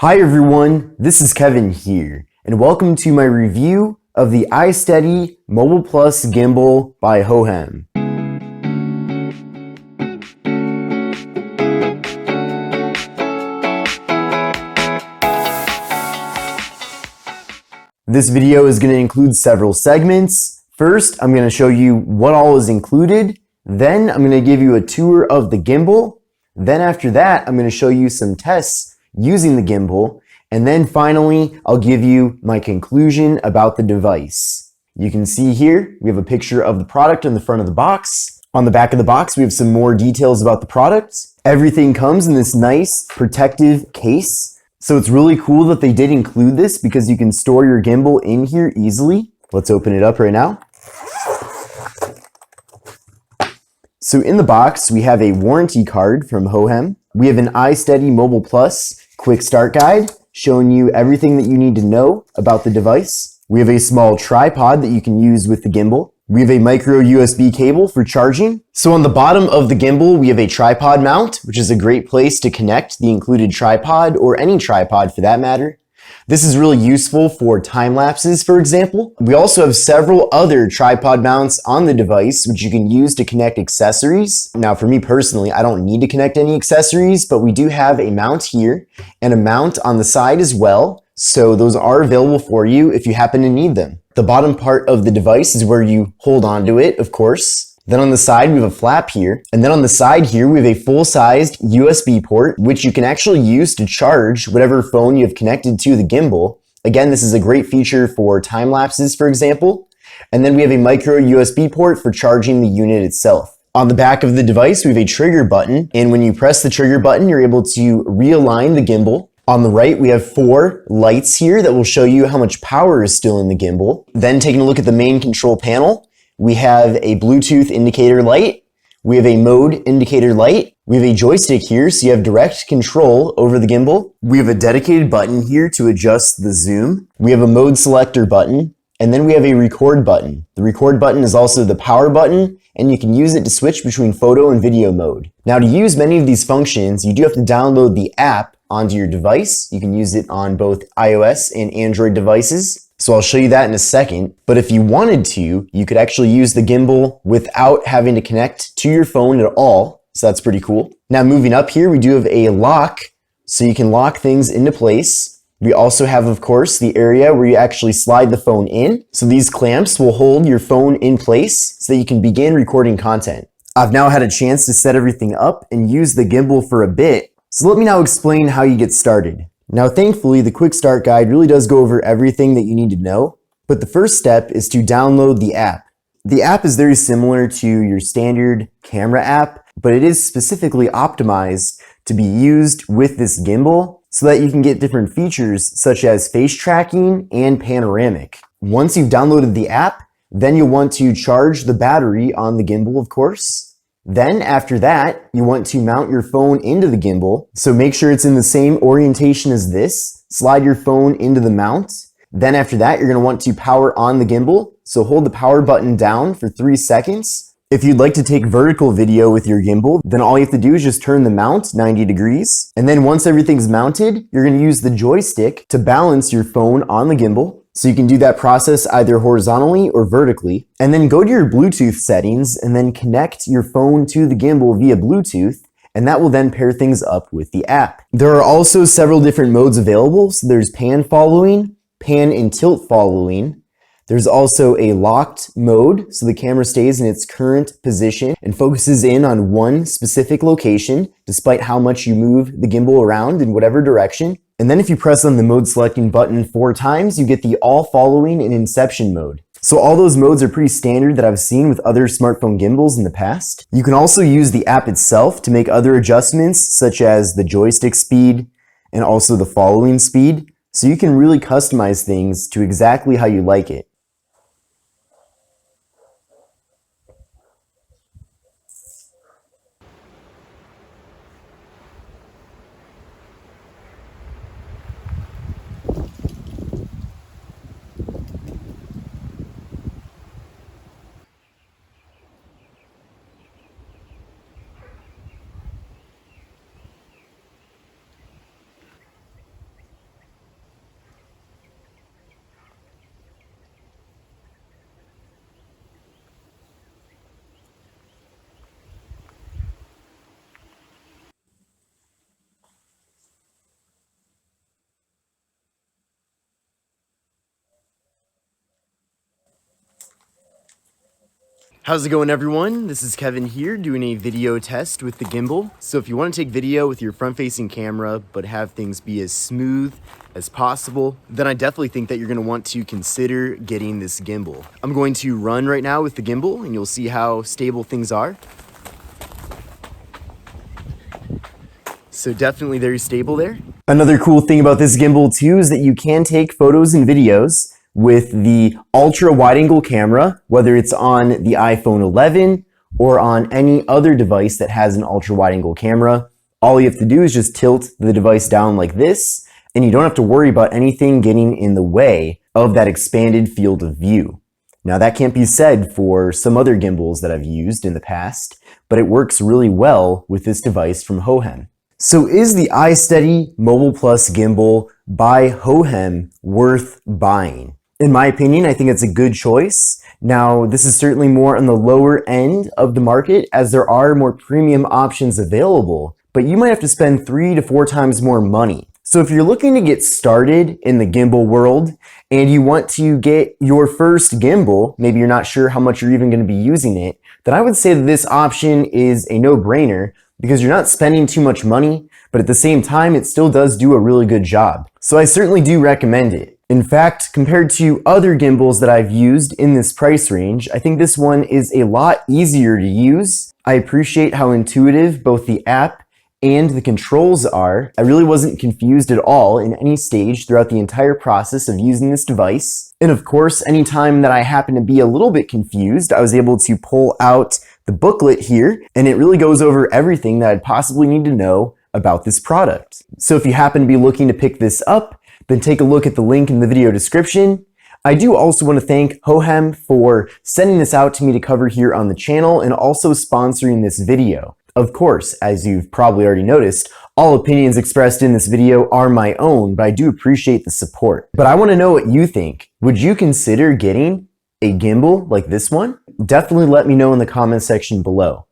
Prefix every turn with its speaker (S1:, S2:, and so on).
S1: Hi everyone, this is Kevin here, and welcome to my review of the iSteady Mobile Plus Gimbal by Hohem. This video is going to include several segments. First, I'm going to show you what all is included. Then I'm going to give you a tour of the gimbal. Then after that, I'm going to show you some tests using the gimbal. And then finally, I'll give you my conclusion about the device. You can see here, we have a picture of the product on the front of the box. On the back of the box, we have some more details about the product. Everything comes in this nice protective case. So it's really cool that they did include this because you can store your gimbal in here easily. Let's open it up right now. So in the box, we have a warranty card from Hohem. We have an iSteady Mobile Plus quick start guide showing you everything that you need to know about the device. We have a small tripod that you can use with the gimbal. We have a micro USB cable for charging. So on the bottom of the gimbal, we have a tripod mount, which is a great place to connect the included tripod or any tripod for that matter. This is really useful for time lapses, for example. We also have several other tripod mounts on the device, which you can use to connect accessories. Now, for me personally, I don't need to connect any accessories, but we do have a mount here and a mount on the side as well. So those are available for you if you happen to need them. The bottom part of the device is where you hold onto it, of course. Then on the side, we have a flap here. And then on the side here, we have a full-sized USB port, which you can actually use to charge whatever phone you have connected to the gimbal. Again, this is a great feature for time lapses, for example. And then we have a micro USB port for charging the unit itself. On the back of the device, we have a trigger button. And when you press the trigger button, you're able to realign the gimbal. On the right, we have 4 lights here that will show you how much power is still in the gimbal. Then taking a look at the main control panel, we have a Bluetooth indicator light. We have a mode indicator light. We have a joystick here, so you have direct control over the gimbal. We have a dedicated button here to adjust the zoom. We have a mode selector button, and then we have a record button. The record button is also the power button, and you can use it to switch between photo and video mode. Now, to use many of these functions, you do have to download the app onto your device. You can use it on both iOS and Android devices. So I'll show you that in a second. But if you wanted to, you could actually use the gimbal without having to connect to your phone at all. So that's pretty cool. Now moving up here, we do have a lock, so you can lock things into place. We also have, of course, the area where you actually slide the phone in. So these clamps will hold your phone in place so that you can begin recording content. I've now had a chance to set everything up and use the gimbal for a bit. So let me now explain how you get started. Now, thankfully, the quick start guide really does go over everything that you need to know, but the first step is to download the app. The app is very similar to your standard camera app, but it is specifically optimized to be used with this gimbal so that you can get different features such as face tracking and panoramic. Once you've downloaded the app, then you'll want to charge the battery on the gimbal, of course. Then after that, you want to mount your phone into the gimbal. So make sure it's in the same orientation as this. Slide your phone into the mount. Then after that, you're going to want to power on the gimbal. So hold the power button down for 3 seconds. If you'd like to take vertical video with your gimbal, then all you have to do is just turn the mount 90 degrees. And then once everything's mounted, you're going to use the joystick to balance your phone on the gimbal. So you can do that process either horizontally or vertically. And then go to your Bluetooth settings and then connect your phone to the gimbal via Bluetooth. And that will then pair things up with the app. There are also several different modes available. So there's pan following, pan and tilt following. There's also a locked mode, so the camera stays in its current position and focuses in on one specific location, despite how much you move the gimbal around in whatever direction. And then if you press on the mode selecting button 4 times, you get the all following and inception mode. So all those modes are pretty standard that I've seen with other smartphone gimbals in the past. You can also use the app itself to make other adjustments, such as the joystick speed and also the following speed. So you can really customize things to exactly how you like it. How's it going, everyone? This is Kevin here doing a video test with the gimbal. So if you want to take video with your front-facing camera but have things be as smooth as possible, then I definitely think that you're going to want to consider getting this gimbal. I'm going to run right now with the gimbal and you'll see how stable things are. So definitely very stable there. Another cool thing about this gimbal too is that you can take photos and videos with the ultra wide angle camera, whether it's on the iPhone 11 or on any other device that has an ultra wide angle camera. All you have to do is just tilt the device down like this, and you don't have to worry about anything getting in the way of that expanded field of view. Now that can't be said for some other gimbals that I've used in the past, but it works really well with this device from Hohem. So is the iSteady Mobile Plus gimbal by Hohem worth buying? In my opinion, I think it's a good choice. Now, this is certainly more on the lower end of the market as there are more premium options available, but you might have to spend 3 to 4 times more money. So if you're looking to get started in the gimbal world and you want to get your first gimbal, maybe you're not sure how much you're even going to be using it, then I would say that this option is a no-brainer because you're not spending too much money, but at the same time, it still does do a really good job. So I certainly do recommend it. In fact, compared to other gimbals that I've used in this price range, I think this one is a lot easier to use. I appreciate how intuitive both the app and the controls are. I really wasn't confused at all in any stage throughout the entire process of using this device. And of course, anytime that I happen to be a little bit confused, I was able to pull out the booklet here, and it really goes over everything that I'd possibly need to know about this product. So if you happen to be looking to pick this up, then take a look at the link in the video description. I do also want to thank Hohem for sending this out to me to cover here on the channel and also sponsoring this video. Of course, as you've probably already noticed, all opinions expressed in this video are my own, but I do appreciate the support. But I want to know what you think. Would you consider getting a gimbal like this one? Definitely let me know in the comment section below.